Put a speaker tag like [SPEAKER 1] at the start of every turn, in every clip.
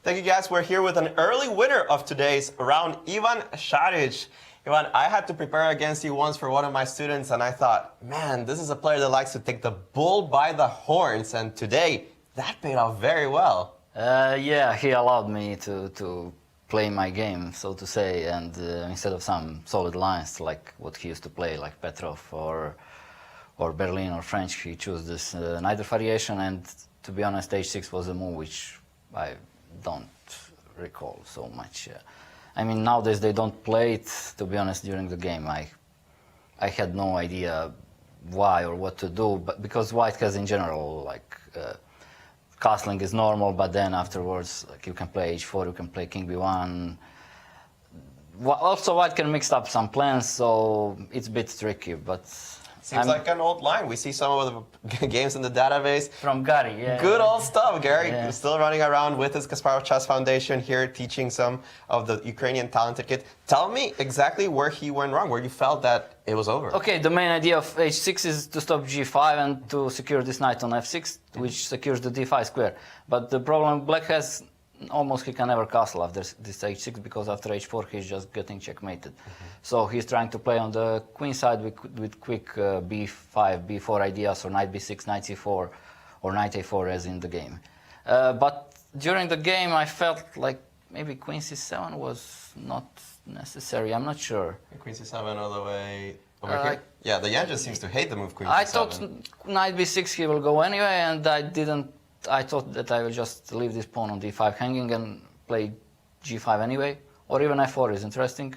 [SPEAKER 1] Thank you guys. We're here with an early winner of today's round, Ian Saric. Ivan, I had to prepare against you once for one of my students, and I thought, man, this is a player that likes to take the bull by the horns, and today, that paid off very well.
[SPEAKER 2] Yeah, he allowed me to play my game, so to say, and instead of some solid lines like what he used to play, like Petrov or Berlin or French, he chose this neither variation, and to be honest, h6 was a move which I don't recall so much. I mean, nowadays they don't play it, to be honest, during the game. I had no idea why or what to do, but because white has in general, like, castling is normal, but then afterwards, like, you can play h4, you can play king b1. Also, white can mix up some plans, so it's a bit tricky, but...
[SPEAKER 1] Seems like an old line. We see some of the games in the database.
[SPEAKER 2] From Gary, yeah.
[SPEAKER 1] Good old stuff, Gary. Yeah. Still running around with his Kasparov Chess Foundation here, teaching some of the Ukrainian talented kids. Tell me exactly where he went wrong, where you felt that it was over.
[SPEAKER 2] Okay, the main idea of h6 is to stop g5 and to secure this knight on f6, which secures the d5 square. But the problem black has, almost he can never castle after this h6, because after h4 he's just getting checkmated. So he's trying to play on the queen side with quick b5, b4 ideas, or knight b6, knight c4, or knight a4 as in the game. But during the game I felt like maybe queen c7 was not necessary. I'm not sure.
[SPEAKER 1] Queen c7 all the way over here? Yeah, the Yan just seems to hate the move queen c7.
[SPEAKER 2] I thought knight b6 he will go anyway, and I thought that I will just leave this pawn on d5 hanging and play g5 anyway, or even f4 is interesting,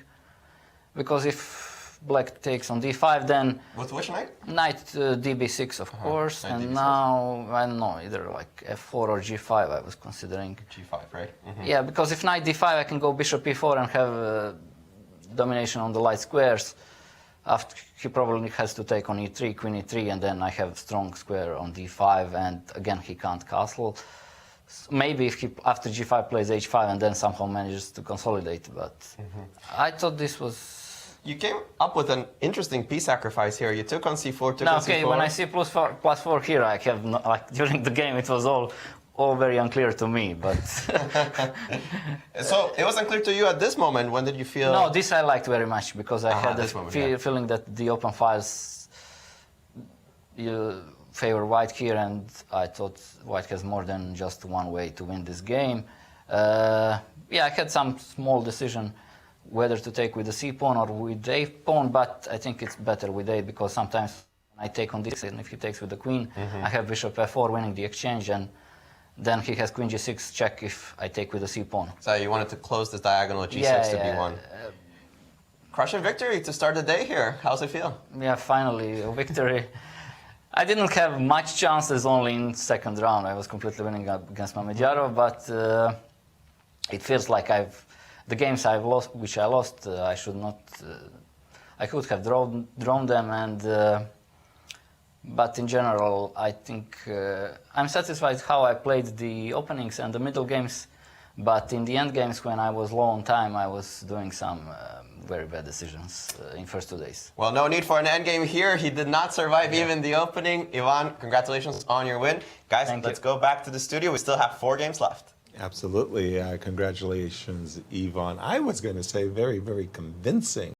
[SPEAKER 2] because if black takes on d5, then...
[SPEAKER 1] With which knight?
[SPEAKER 2] Knight db6, of course, and DB6. Now, I don't know, either like f4 or g5 I was considering.
[SPEAKER 1] g5, right?
[SPEAKER 2] Yeah, because if knight d5 I can go bishop e4 and have domination on the light squares. After, he probably has to take on e3, queen e3, and then I have strong square on d5, and again he can't castle. So maybe if he after g5 plays h5 and then somehow manages to consolidate, but I thought this was...
[SPEAKER 1] You came up with an interesting piece sacrifice here. You took on c4, took on
[SPEAKER 2] okay,
[SPEAKER 1] c4.
[SPEAKER 2] When I see +4 here, I have no, like during the game it was all very unclear to me, but...
[SPEAKER 1] So, it was unclear to you at this moment. When did you feel...
[SPEAKER 2] No, this I liked very much, because I had the feeling that the open files favor white here, and I thought white has more than just one way to win this game. Yeah, I had some small decision whether to take with the c-pawn or with the a-pawn, but I think it's better with a, because sometimes I take on this, and if he takes with the queen, I have bishop f4 winning the exchange, and then he has queen g6 check if I take with the c-pawn.
[SPEAKER 1] So you wanted to close this diagonal at g6 to b1. Crushing victory to start the day here. How's it feel?
[SPEAKER 2] Yeah, finally, a victory. I didn't have much chances, only in second round. I was completely winning against Mamedyarov, but it feels like the games I've lost, which I lost, I should not... I could have drawn them, and... But in general, I think I'm satisfied how I played the openings and the middle games, but in the end games, when I was low on time, I was doing some very bad decisions in first 2 days.
[SPEAKER 1] Well, no need for an endgame here. He did not survive even the opening. Ivan, congratulations on your win. Guys, let's go back to the studio. We still have 4 games left.
[SPEAKER 3] Absolutely. Congratulations, Ivan. I was going to say very, very convincing.